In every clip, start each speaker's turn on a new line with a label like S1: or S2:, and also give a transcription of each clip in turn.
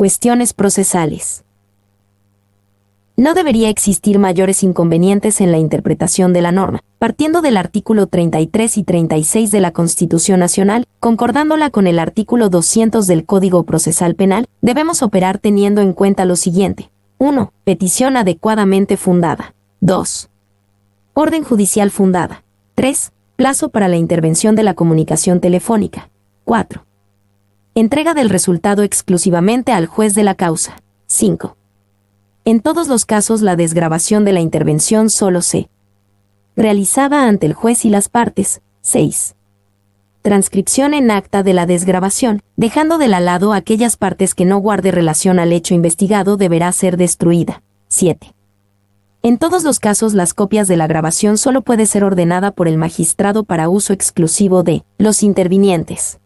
S1: Cuestiones procesales. No debería existir mayores inconvenientes en la interpretación de la norma, partiendo del artículo 33 y 36 de la Constitución Nacional, concordándola con el artículo 200 del Código Procesal Penal, debemos operar teniendo en cuenta lo siguiente. 1. Petición adecuadamente fundada. 2. Orden judicial fundada. 3. Plazo para la intervención de la comunicación telefónica. 4. Entrega del resultado exclusivamente al juez de la causa. 5. En todos los casos la desgravación de la intervención solo se realizada ante el juez y las partes. 6. Transcripción en acta de la desgravación, dejando de lado aquellas partes que no guarde relación al hecho investigado deberá ser destruida. 7. En todos los casos las copias de la grabación solo puede ser ordenada por el magistrado para uso exclusivo de los intervinientes.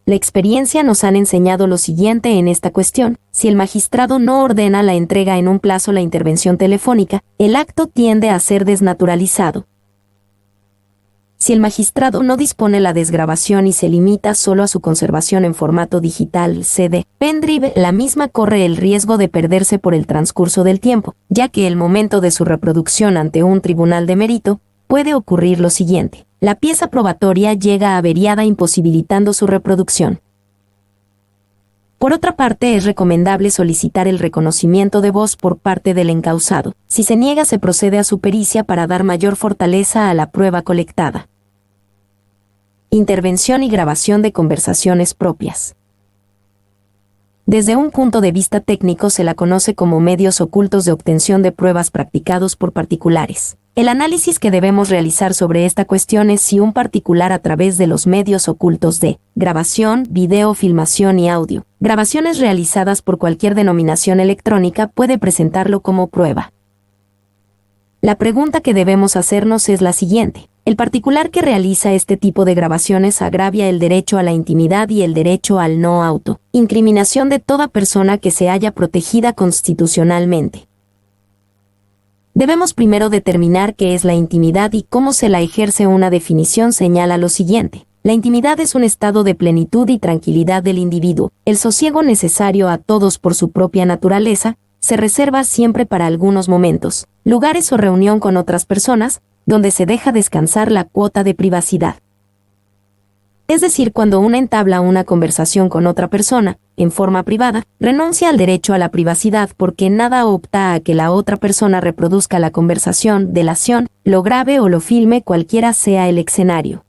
S1: La experiencia nos han enseñado lo siguiente en esta cuestión: si el magistrado no ordena la entrega en un plazo la intervención telefónica, el acto tiende a ser desnaturalizado. Si el magistrado no dispone la desgrabación y se limita solo a su conservación en formato digital CD, pendrive, la misma corre el riesgo de perderse por el transcurso del tiempo, ya que el momento de su reproducción ante un tribunal de mérito, puede ocurrir lo siguiente: la pieza probatoria llega averiada imposibilitando su reproducción. Por otra parte, es recomendable solicitar el reconocimiento de voz por parte del encausado. Si se niega, se procede a su pericia para dar mayor fortaleza a la prueba colectada. Intervención y grabación de conversaciones propias. Desde un punto de vista técnico se la conoce como medios ocultos de obtención de pruebas practicados por particulares. El análisis que debemos realizar sobre esta cuestión es si un particular a través de los medios ocultos de grabación, video, filmación y audio, grabaciones realizadas por cualquier denominación electrónica, puede presentarlo como prueba. La pregunta que debemos hacernos es la siguiente: ¿el particular que realiza este tipo de grabaciones agravia el derecho a la intimidad y el derecho al no auto incriminación de toda persona que se haya protegida constitucionalmente? Debemos primero determinar qué es la intimidad y cómo se la ejerce. Una definición señala lo siguiente: la intimidad es un estado de plenitud y tranquilidad del individuo. El sosiego necesario a todos por su propia naturaleza se reserva siempre para algunos momentos, lugares o reunión con otras personas, donde se deja descansar la cuota de privacidad. Es decir, cuando uno entabla una conversación con otra persona, en forma privada, renuncia al derecho a la privacidad porque nada opta a que la otra persona reproduzca la conversación, delación, lo grabe o lo filme, cualquiera sea el escenario.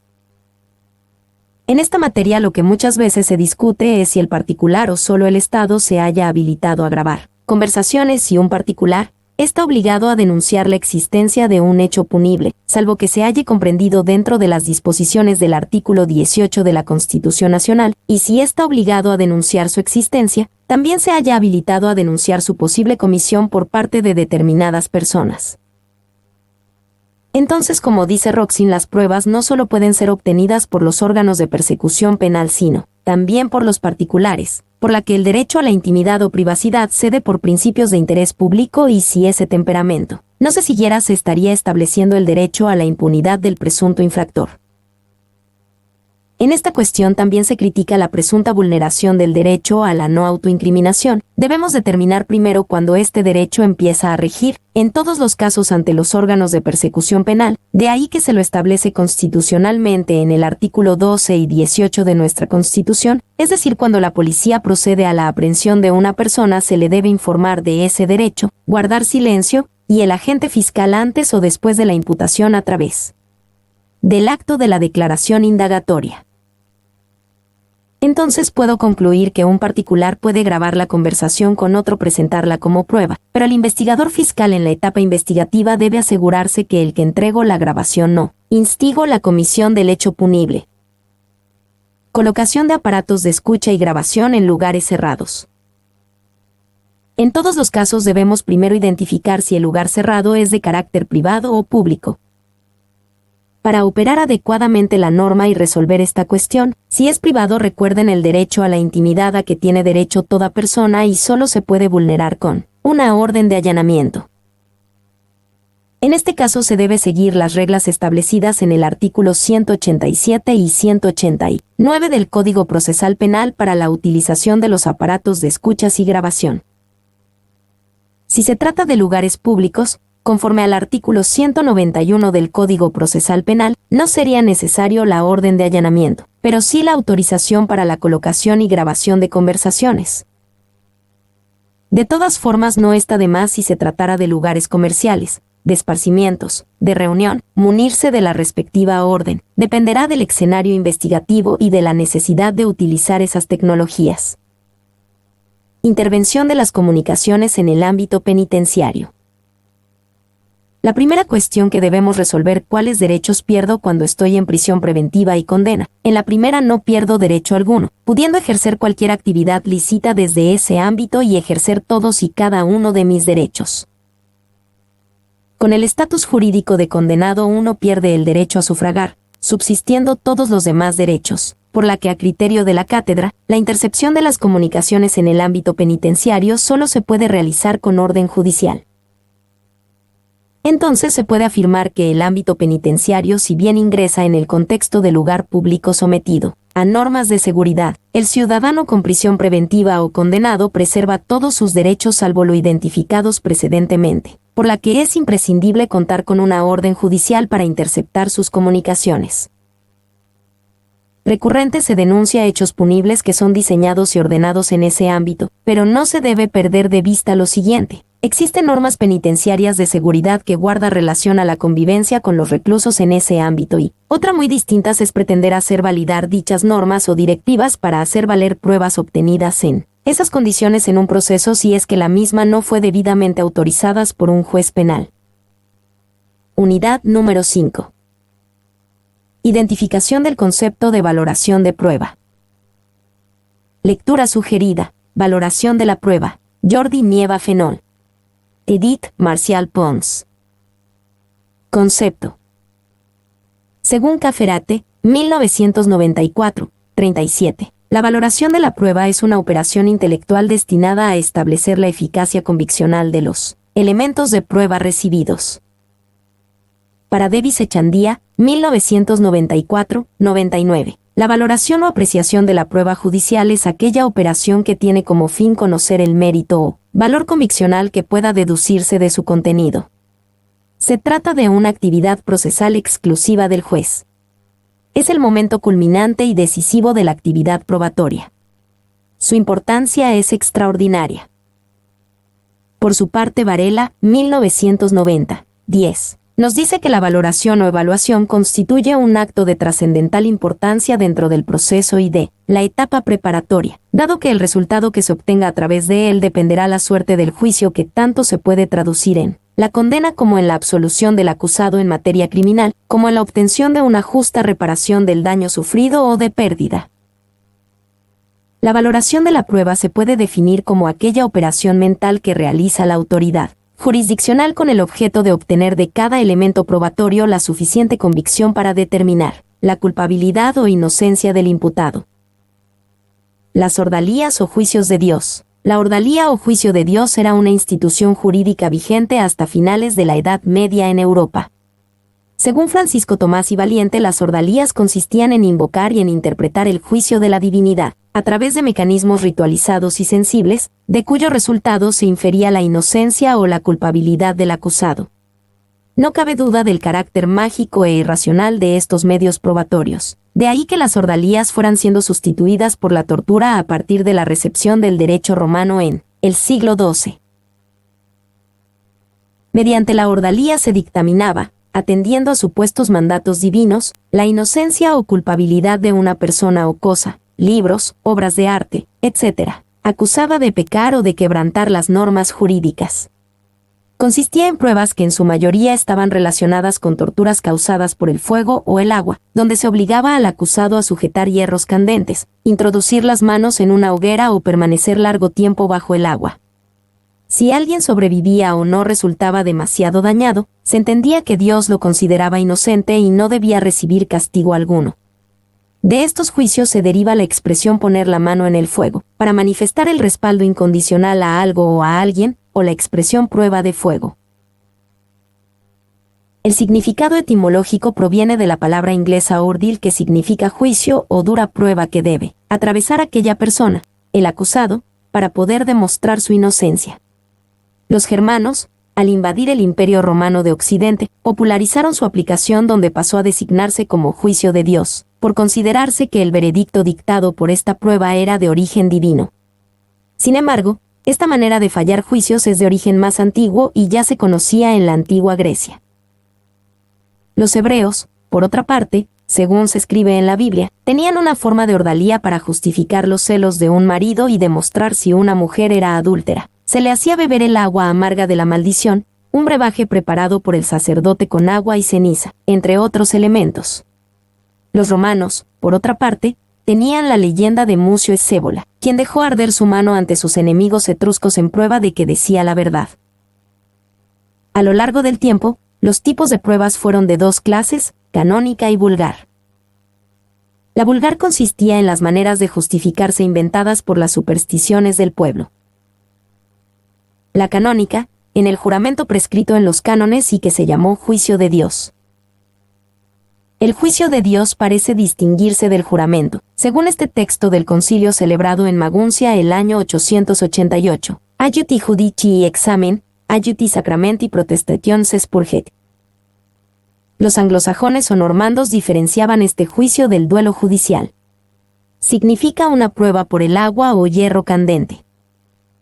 S1: En esta materia lo que muchas veces se discute es si el particular o solo el Estado se haya habilitado a grabar conversaciones. Si un particular está obligado a denunciar la existencia de un hecho punible, salvo que se halle comprendido dentro de las disposiciones del artículo 18 de la Constitución Nacional, y si está obligado a denunciar su existencia, también se haya habilitado a denunciar su posible comisión por parte de determinadas personas. Entonces, como dice Roxin, las pruebas no solo pueden ser obtenidas por los órganos de persecución penal, sino también por los particulares, por la que el derecho a la intimidad o privacidad cede por principios de interés público, y si ese temperamento no se siguiera, se estaría estableciendo el derecho a la impunidad del presunto infractor. En esta cuestión también se critica la presunta vulneración del derecho a la no autoincriminación. Debemos determinar primero cuándo este derecho empieza a regir, en todos los casos ante los órganos de persecución penal, de ahí que se lo establece constitucionalmente en el artículo 12 y 18 de nuestra Constitución, es decir, cuando la policía procede a la aprehensión de una persona se le debe informar de ese derecho, guardar silencio, y el agente fiscal antes o después de la imputación a través del acto de la declaración indagatoria. Entonces puedo concluir que un particular puede grabar la conversación con otro, presentarla como prueba, pero el investigador fiscal en la etapa investigativa debe asegurarse que el que entregó la grabación no instigó la comisión del hecho punible. Colocación de aparatos de escucha y grabación en lugares cerrados. En todos los casos debemos primero identificar si el lugar cerrado es de carácter privado o público. Para operar adecuadamente la norma y resolver esta cuestión, si es privado, recuerden el derecho a la intimidad a que tiene derecho toda persona y solo se puede vulnerar con una orden de allanamiento. En este caso se debe seguir las reglas establecidas en el artículo 187 y 189 del Código Procesal Penal para la utilización de los aparatos de escuchas y grabación. Si se trata de lugares públicos, conforme al artículo 191 del Código Procesal Penal, no sería necesario la orden de allanamiento, pero sí la autorización para la colocación y grabación de conversaciones. De todas formas, no está de más si se tratara de lugares comerciales, de esparcimientos, de reunión, munirse de la respectiva orden. Dependerá del escenario investigativo y de la necesidad de utilizar esas tecnologías. Intervención de las comunicaciones en el ámbito penitenciario. La primera cuestión que debemos resolver: ¿cuáles derechos pierdo cuando estoy en prisión preventiva y condena? En la primera no pierdo derecho alguno, pudiendo ejercer cualquier actividad lícita desde ese ámbito y ejercer todos y cada uno de mis derechos. Con el estatus jurídico de condenado uno pierde el derecho a sufragar, subsistiendo todos los demás derechos, por la que a criterio de la cátedra, la intercepción de las comunicaciones en el ámbito penitenciario solo se puede realizar con orden judicial. Entonces se puede afirmar que el ámbito penitenciario, si bien ingresa en el contexto del lugar público sometido a normas de seguridad, el ciudadano con prisión preventiva o condenado preserva todos sus derechos salvo lo identificados precedentemente, por la que es imprescindible contar con una orden judicial para interceptar sus comunicaciones. Recurrente se denuncia hechos punibles que son diseñados y ordenados en ese ámbito, pero no se debe perder de vista lo siguiente. Existen normas penitenciarias de seguridad que guardan relación a la convivencia con los reclusos en ese ámbito y, otra muy distinta es pretender hacer validar dichas normas o directivas para hacer valer pruebas obtenidas en esas condiciones en un proceso si es que la misma no fue debidamente autorizadas por un juez penal. Unidad número 5. Identificación del concepto de valoración de prueba. Lectura sugerida. Valoración de la prueba. Jordi Nieva Fenol. Edith Marcial Pons. Concepto. Según Cafferate, 1994, 37. La valoración de la prueba es una operación intelectual destinada a establecer la eficacia conviccional de los elementos de prueba recibidos. Para Davis Echandía, 1994, 99. La valoración o apreciación de la prueba judicial es aquella operación que tiene como fin conocer el mérito o valor conviccional que pueda deducirse de su contenido. Se trata de una actividad procesal exclusiva del juez. Es el momento culminante y decisivo de la actividad probatoria. Su importancia es extraordinaria. Por su parte, Varela, 1990, 10. Nos dice que la valoración o evaluación constituye un acto de trascendental importancia dentro del proceso y de la etapa preparatoria, dado que el resultado que se obtenga a través de él dependerá la suerte del juicio que tanto se puede traducir en la condena como en la absolución del acusado en materia criminal, como en la obtención de una justa reparación del daño sufrido o de pérdida. La valoración de la prueba se puede definir como aquella operación mental que realiza la autoridad jurisdiccional con el objeto de obtener de cada elemento probatorio la suficiente convicción para determinar la culpabilidad o inocencia del imputado. Las ordalías o juicios de Dios. La ordalía o juicio de Dios era una institución jurídica vigente hasta finales de la Edad Media en Europa. Según Francisco Tomás y Valiente, las ordalías consistían en invocar y en interpretar el juicio de la divinidad, a través de mecanismos ritualizados y sensibles, de cuyo resultado se infería la inocencia o la culpabilidad del acusado. No cabe duda del carácter mágico e irracional de estos medios probatorios. De ahí que las ordalías fueran siendo sustituidas por la tortura a partir de la recepción del derecho romano en el siglo XII. Mediante la ordalía se dictaminaba, atendiendo a supuestos mandatos divinos, la inocencia o culpabilidad de una persona o cosa, libros, obras de arte, etc., acusada de pecar o de quebrantar las normas jurídicas. Consistía en pruebas que en su mayoría estaban relacionadas con torturas causadas por el fuego o el agua, donde se obligaba al acusado a sujetar hierros candentes, introducir las manos en una hoguera o permanecer largo tiempo bajo el agua. Si alguien sobrevivía o no resultaba demasiado dañado, se entendía que Dios lo consideraba inocente y no debía recibir castigo alguno. De estos juicios se deriva la expresión poner la mano en el fuego, para manifestar el respaldo incondicional a algo o a alguien, o la expresión prueba de fuego. El significado etimológico proviene de la palabra inglesa ordeal, que significa juicio o dura prueba que debe atravesar aquella persona, el acusado, para poder demostrar su inocencia. Los germanos, al invadir el Imperio Romano de Occidente, popularizaron su aplicación, donde pasó a designarse como juicio de Dios, por considerarse que el veredicto dictado por esta prueba era de origen divino. Sin embargo, esta manera de fallar juicios es de origen más antiguo y ya se conocía en la antigua Grecia. Los hebreos, por otra parte, según se escribe en la Biblia, tenían una forma de ordalía para justificar los celos de un marido y demostrar si una mujer era adúltera. Se le hacía beber el agua amarga de la maldición, un brebaje preparado por el sacerdote con agua y ceniza, entre otros elementos. Los romanos, por otra parte, tenían la leyenda de Mucio Escévola, quien dejó arder su mano ante sus enemigos etruscos en prueba de que decía la verdad. A lo largo del tiempo, los tipos de pruebas fueron de dos clases, canónica y vulgar. La vulgar consistía en las maneras de justificarse inventadas por las supersticiones del pueblo. La canónica, en el juramento prescrito en los cánones y que se llamó juicio de Dios. El juicio de Dios parece distinguirse del juramento, según este texto del concilio celebrado en Maguncia el año 888. Aiuti judici examen, aiuti sacramenti protestationes spurget. Los anglosajones o normandos diferenciaban este juicio del duelo judicial. Significa una prueba por el agua o hierro candente.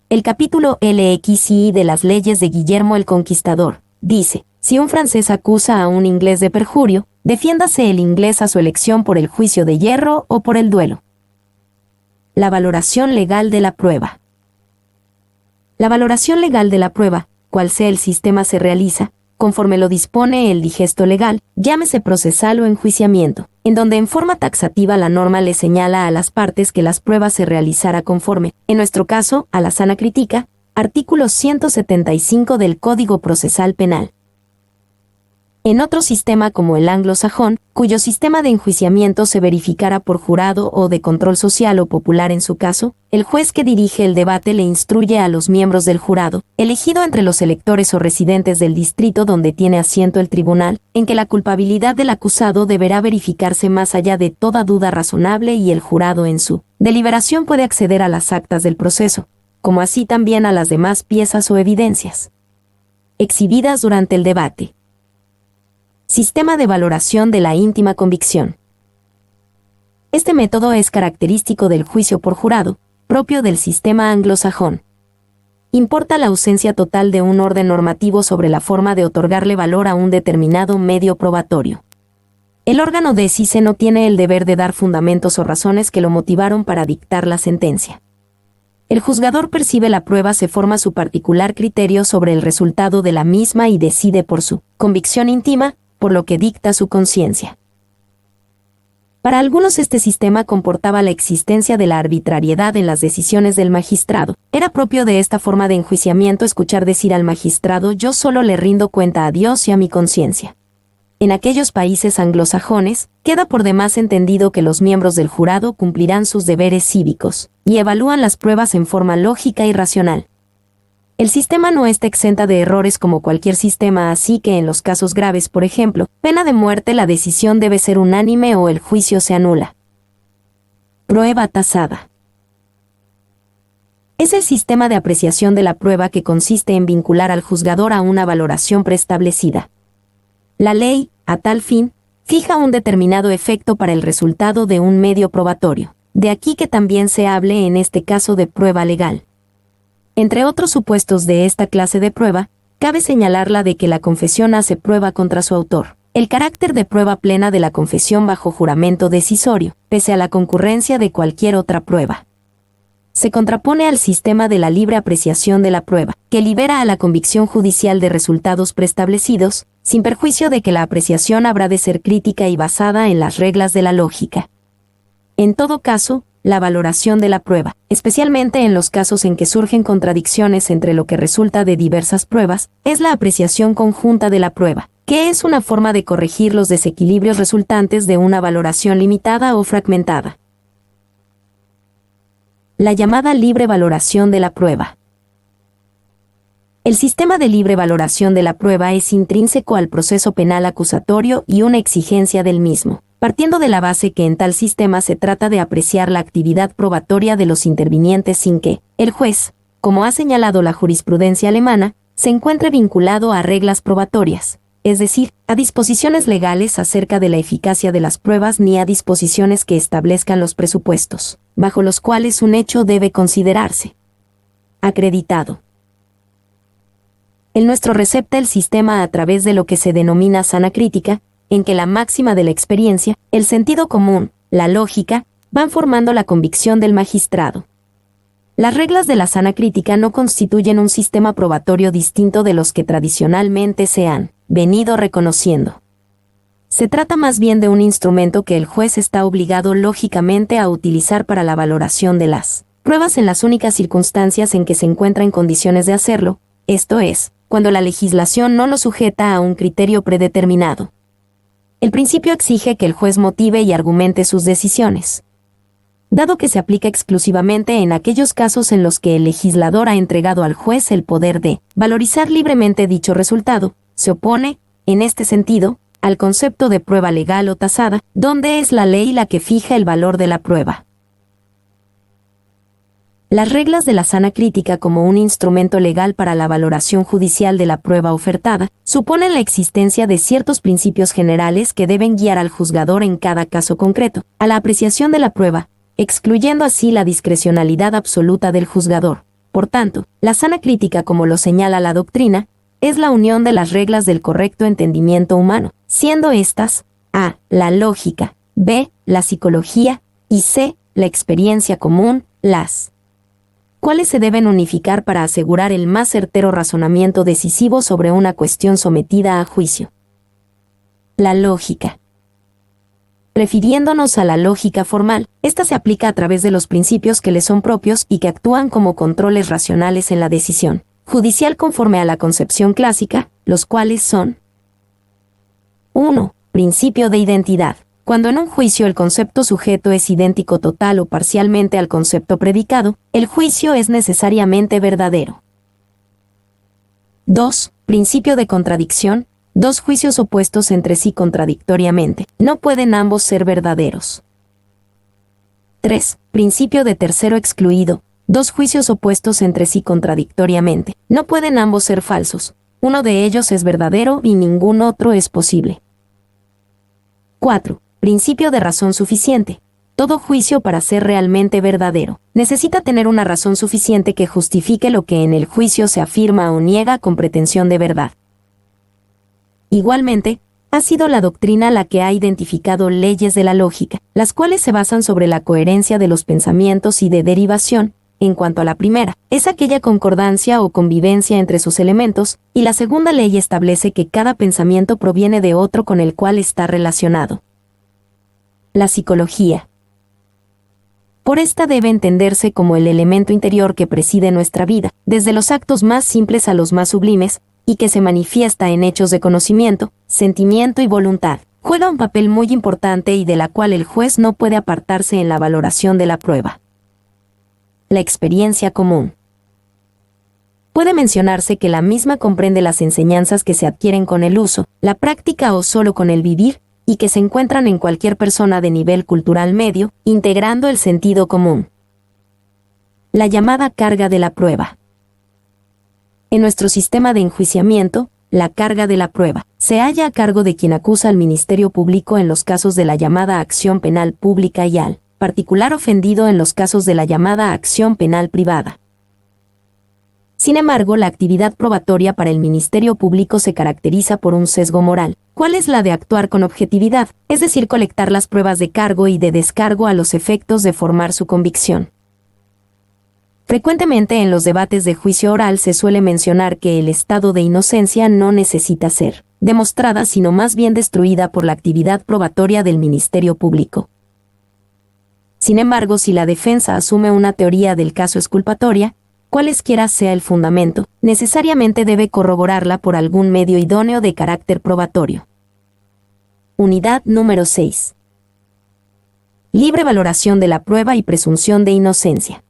S1: El capítulo LXI de las leyes de Guillermo el Conquistador dice: si un francés acusa a un inglés de perjurio, defiéndase el inglés a su elección por el juicio de hierro o por el duelo. La valoración legal de la prueba. La valoración legal de la prueba, cual sea el sistema, se realiza conforme lo dispone el digesto legal, llámese procesal o enjuiciamiento, en donde en forma taxativa la norma le señala a las partes que las pruebas se realizara conforme, en nuestro caso, a la sana crítica, artículo 175 del Código Procesal Penal. En otro sistema como el anglosajón, cuyo sistema de enjuiciamiento se verificara por jurado o de control social o popular en su caso, el juez que dirige el debate le instruye a los miembros del jurado, elegido entre los electores o residentes del distrito donde tiene asiento el tribunal, en que la culpabilidad del acusado deberá verificarse más allá de toda duda razonable y el jurado en su deliberación puede acceder a las actas del proceso, como así también a las demás piezas o evidencias exhibidas durante el debate. Sistema de valoración de la íntima convicción. Este método es característico del juicio por jurado, propio del sistema anglosajón. Importa la ausencia total de un orden normativo sobre la forma de otorgarle valor a un determinado medio probatorio. El órgano decise no tiene el deber de dar fundamentos o razones que lo motivaron para dictar la sentencia. El juzgador percibe la prueba, se forma su particular criterio sobre el resultado de la misma y decide por su convicción íntima, por lo que dicta su conciencia. Para algunos este sistema comportaba la existencia de la arbitrariedad en las decisiones del magistrado. Era propio de esta forma de enjuiciamiento escuchar decir al magistrado: yo solo le rindo cuenta a Dios y a mi conciencia. En aquellos países anglosajones, queda por demás entendido que los miembros del jurado cumplirán sus deberes cívicos, y evalúan las pruebas en forma lógica y racional. El sistema no está exenta de errores como cualquier sistema, así que en los casos graves, por ejemplo, pena de muerte, la decisión debe ser unánime o el juicio se anula. Prueba tasada. Es el sistema de apreciación de la prueba que consiste en vincular al juzgador a una valoración preestablecida. La ley, a tal fin, fija un determinado efecto para el resultado de un medio probatorio. De aquí que también se hable en este caso de prueba legal. Entre otros supuestos de esta clase de prueba, cabe señalar la de que la confesión hace prueba contra su autor. El carácter de prueba plena de la confesión bajo juramento decisorio, pese a la concurrencia de cualquier otra prueba. Se contrapone al sistema de la libre apreciación de la prueba, que libera a la convicción judicial de resultados preestablecidos, sin perjuicio de que la apreciación habrá de ser crítica y basada en las reglas de la lógica. En todo caso, la valoración de la prueba, especialmente en los casos en que surgen contradicciones entre lo que resulta de diversas pruebas, es la apreciación conjunta de la prueba, que es una forma de corregir los desequilibrios resultantes de una valoración limitada o fragmentada. La llamada libre valoración de la prueba. El sistema de libre valoración de la prueba es intrínseco al proceso penal acusatorio y una exigencia del mismo, partiendo de la base que en tal sistema se trata de apreciar la actividad probatoria de los intervinientes sin que el juez, como ha señalado la jurisprudencia alemana, se encuentre vinculado a reglas probatorias, es decir, a disposiciones legales acerca de la eficacia de las pruebas ni a disposiciones que establezcan los presupuestos, bajo los cuales un hecho debe considerarse acreditado. El nuestro recepta el sistema a través de lo que se denomina sana crítica, en que la máxima de la experiencia, el sentido común, la lógica, van formando la convicción del magistrado. Las reglas de la sana crítica no constituyen un sistema probatorio distinto de los que tradicionalmente se han venido reconociendo. Se trata más bien de un instrumento que el juez está obligado lógicamente a utilizar para la valoración de las pruebas en las únicas circunstancias en que se encuentra en condiciones de hacerlo, esto es, cuando la legislación no lo sujeta a un criterio predeterminado. El principio exige que el juez motive y argumente sus decisiones. Dado que se aplica exclusivamente en aquellos casos en los que el legislador ha entregado al juez el poder de valorizar libremente dicho resultado, se opone, en este sentido, al concepto de prueba legal o tasada, donde es la ley la que fija el valor de la prueba. Las reglas de la sana crítica como un instrumento legal para la valoración judicial de la prueba ofertada, suponen la existencia de ciertos principios generales que deben guiar al juzgador en cada caso concreto, a la apreciación de la prueba, excluyendo así la discrecionalidad absoluta del juzgador. Por tanto, la sana crítica, como lo señala la doctrina, es la unión de las reglas del correcto entendimiento humano, siendo estas a. la lógica, b. la psicología y c. la experiencia común, las cuales se deben unificar para asegurar el más certero razonamiento decisivo sobre una cuestión sometida a juicio. La lógica. Refiriéndonos a la lógica formal, esta se aplica a través de los principios que le son propios y que actúan como controles racionales en la decisión judicial conforme a la concepción clásica, los cuales son 1. Principio de identidad. Cuando en un juicio el concepto sujeto es idéntico total o parcialmente al concepto predicado, el juicio es necesariamente verdadero. 2. Principio de contradicción. Dos juicios opuestos entre sí contradictoriamente, no pueden ambos ser verdaderos. 3. Principio de tercero excluido. Dos juicios opuestos entre sí contradictoriamente, no pueden ambos ser falsos. Uno de ellos es verdadero y ningún otro es posible. 4. Principio de razón suficiente. Todo juicio, para ser realmente verdadero, necesita tener una razón suficiente que justifique lo que en el juicio se afirma o niega con pretensión de verdad. Igualmente, ha sido la doctrina la que ha identificado leyes de la lógica, las cuales se basan sobre la coherencia de los pensamientos y de derivación. En cuanto a la primera, es aquella concordancia o convivencia entre sus elementos, y la segunda ley establece que cada pensamiento proviene de otro con el cual está relacionado. La psicología. Por esta debe entenderse como el elemento interior que preside nuestra vida, desde los actos más simples a los más sublimes, y que se manifiesta en hechos de conocimiento, sentimiento y voluntad. Juega un papel muy importante y de la cual el juez no puede apartarse en la valoración de la prueba. La experiencia común. Puede mencionarse que la misma comprende las enseñanzas que se adquieren con el uso, la práctica o solo con el vivir, y que se encuentran en cualquier persona de nivel cultural medio, integrando el sentido común. La llamada carga de la prueba. En nuestro sistema de enjuiciamiento, la carga de la prueba se halla a cargo de quien acusa al Ministerio Público en los casos de la llamada acción penal pública y al particular ofendido en los casos de la llamada acción penal privada. Sin embargo, la actividad probatoria para el Ministerio Público se caracteriza por un sesgo moral, cual es la de actuar con objetividad, es decir, colectar las pruebas de cargo y de descargo a los efectos de formar su convicción. Frecuentemente en los debates de juicio oral se suele mencionar que el estado de inocencia no necesita ser demostrada, sino más bien destruida por la actividad probatoria del Ministerio Público. Sin embargo, si la defensa asume una teoría del caso exculpatoria, cualesquiera sea el fundamento, necesariamente debe corroborarla por algún medio idóneo de carácter probatorio. Unidad número 6. Libre valoración de la prueba y presunción de inocencia.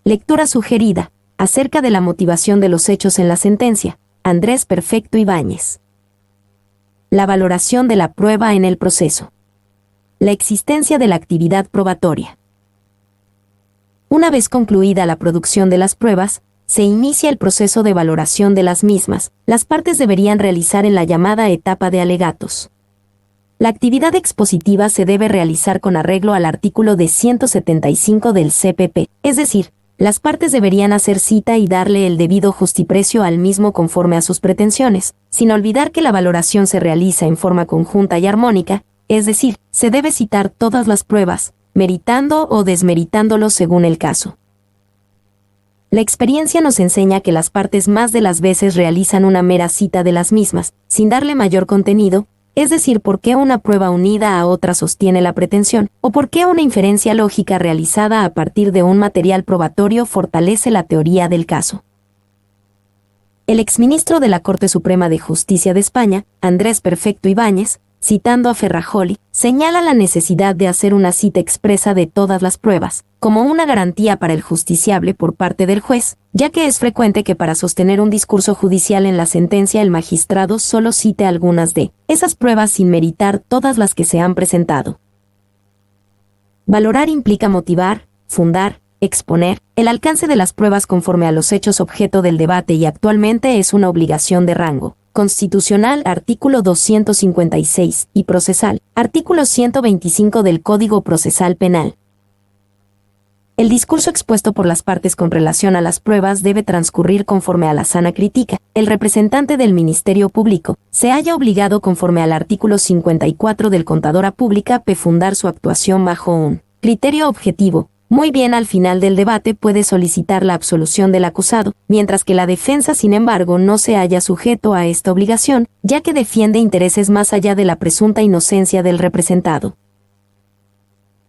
S1: Lectura sugerida. acerca de la motivación de los hechos en la sentencia, Andrés Perfecto Ibáñez. La valoración de la prueba en el proceso. La existencia de la actividad probatoria. Una vez concluida la producción de las pruebas, se inicia el proceso de valoración de las mismas. Las partes deberían realizar en la llamada etapa de alegatos. La actividad expositiva se debe realizar con arreglo al artículo de 175 del CPP, es decir, las partes deberían hacer cita y darle el debido justiprecio al mismo conforme a sus pretensiones, sin olvidar que la valoración se realiza en forma conjunta y armónica, es decir, se debe citar todas las pruebas, meritando o desmeritándolo según el caso. La experiencia nos enseña que las partes más de las veces realizan una mera cita de las mismas, sin darle mayor contenido, es decir, por qué una prueba unida a otra sostiene la pretensión, o por qué una inferencia lógica realizada a partir de un material probatorio fortalece la teoría del caso. El exministro de la Corte Suprema de Justicia de España, Andrés Perfecto Ibáñez, citando a Ferrajoli, señala la necesidad de hacer una cita expresa de todas las pruebas, como una garantía para el justiciable por parte del juez, ya que es frecuente que para sostener un discurso judicial en la sentencia el magistrado solo cite algunas de esas pruebas sin meritar todas las que se han presentado. Valorar implica motivar, fundar, exponer el alcance de las pruebas conforme a los hechos objeto del debate y actualmente es una obligación de rango constitucional, artículo 256, y procesal, artículo 125 del Código Procesal Penal. El discurso expuesto por las partes con relación a las pruebas debe transcurrir conforme a la sana crítica. El representante del Ministerio Público se halla obligado conforme al artículo 54 del Contadora Pública p. fundar su actuación bajo un criterio objetivo. Muy bien, al final del debate puede solicitar la absolución del acusado, mientras que la defensa, sin embargo, no se halla sujeto a esta obligación, ya que defiende intereses más allá de la presunta inocencia del representado.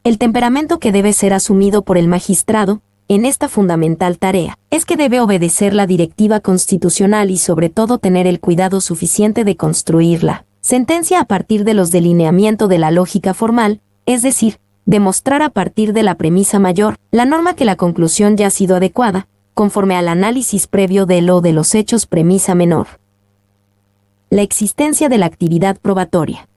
S1: El temperamento que debe ser asumido por el magistrado, en esta fundamental tarea, es que debe obedecer la directiva constitucional y sobre todo tener el cuidado suficiente de construir la sentencia a partir de los delineamientos de la lógica formal, es decir, demostrar a partir de la premisa mayor, la norma que la conclusión ya ha sido adecuada, conforme al análisis previo de los hechos premisa menor. La existencia de la actividad probatoria.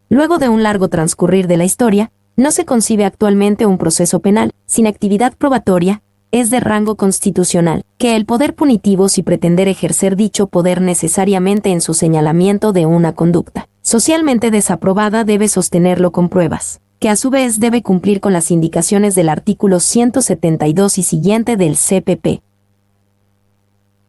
S1: Luego de un largo transcurrir de la historia, no se concibe actualmente un proceso penal, sin actividad probatoria, es de rango constitucional, que el poder punitivo si pretender ejercer dicho poder necesariamente en su señalamiento de una conducta socialmente desaprobada debe sostenerlo con pruebas, que a su vez debe cumplir con las indicaciones del artículo 172 y siguiente del CPP.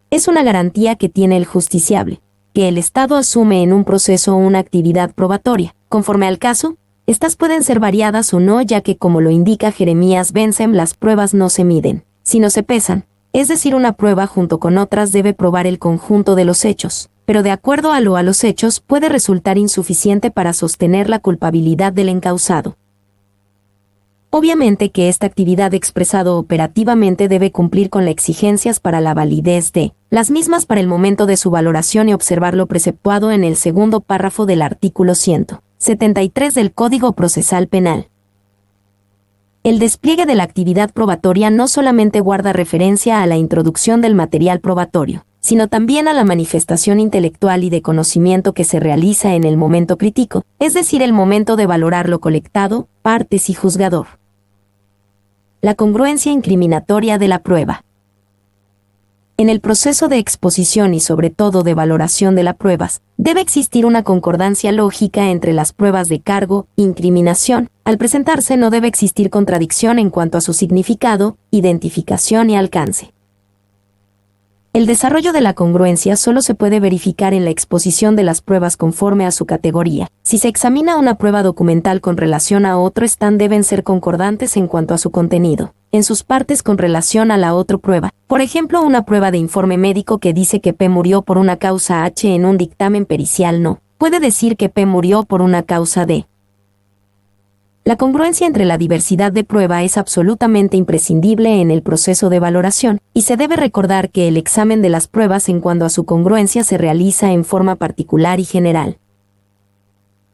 S1: Es una garantía que tiene el justiciable, que el Estado asume en un proceso una actividad probatoria, conforme al caso. Estas pueden ser variadas o no, ya que como lo indica Jeremías Bensem, las pruebas no se miden, sino se pesan, es decir, una prueba junto con otras debe probar el conjunto de los hechos, pero de acuerdo a los hechos puede resultar insuficiente para sostener la culpabilidad del encausado. Obviamente que esta actividad expresado operativamente debe cumplir con las exigencias para la validez de las mismas para el momento de su valoración y observar lo preceptuado en el segundo párrafo del artículo 173 del Código Procesal Penal. El despliegue de la actividad probatoria no solamente guarda referencia a la introducción del material probatorio, sino también a la manifestación intelectual y de conocimiento que se realiza en el momento crítico, es decir, el momento de valorar lo colectado, partes y juzgador. La congruencia incriminatoria de la prueba. En el proceso de exposición y sobre todo de valoración de las pruebas, debe existir una concordancia lógica entre las pruebas de cargo, incriminación. Al presentarse no debe existir contradicción en cuanto a su significado, identificación y alcance. El desarrollo de la congruencia solo se puede verificar en la exposición de las pruebas conforme a su categoría. Si se examina una prueba documental con relación a otro stand deben ser concordantes en cuanto a su contenido, en sus partes con relación a la otra prueba. Por ejemplo, una prueba de informe médico que dice que P murió por una causa H en un dictamen pericial no puede decir que P murió por una causa D. La congruencia entre la diversidad de prueba es absolutamente imprescindible en el proceso de valoración, y se debe recordar que el examen de las pruebas en cuanto a su congruencia se realiza en forma particular y general.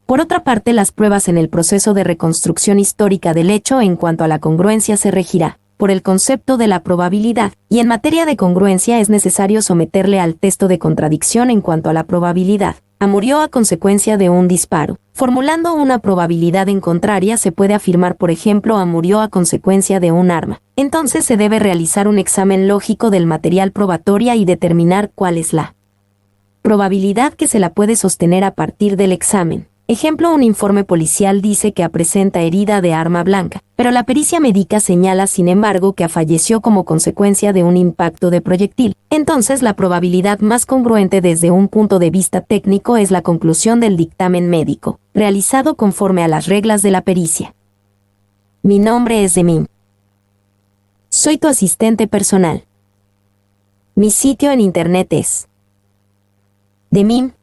S1: Por otra parte, las pruebas en el proceso de reconstrucción histórica del hecho en cuanto a la congruencia se regirá por el concepto de la probabilidad, y en materia de congruencia es necesario someterle al testo de contradicción en cuanto a la probabilidad. Murió a consecuencia de un disparo. Formulando una probabilidad en contraria se puede afirmar, por ejemplo, murió a consecuencia de un arma. Entonces se debe realizar un examen lógico del material probatoria y determinar cuál es la probabilidad que se la puede sostener a partir del examen. Ejemplo, un informe policial dice que presenta herida de arma blanca, pero la pericia médica señala, sin embargo, que falleció como consecuencia de un impacto de proyectil. Entonces, la probabilidad más congruente desde un punto de vista técnico es la conclusión del dictamen médico, realizado conforme a las reglas de la pericia. Mi nombre es Demim. Soy tu asistente personal. Mi sitio en internet es demim.es.tl.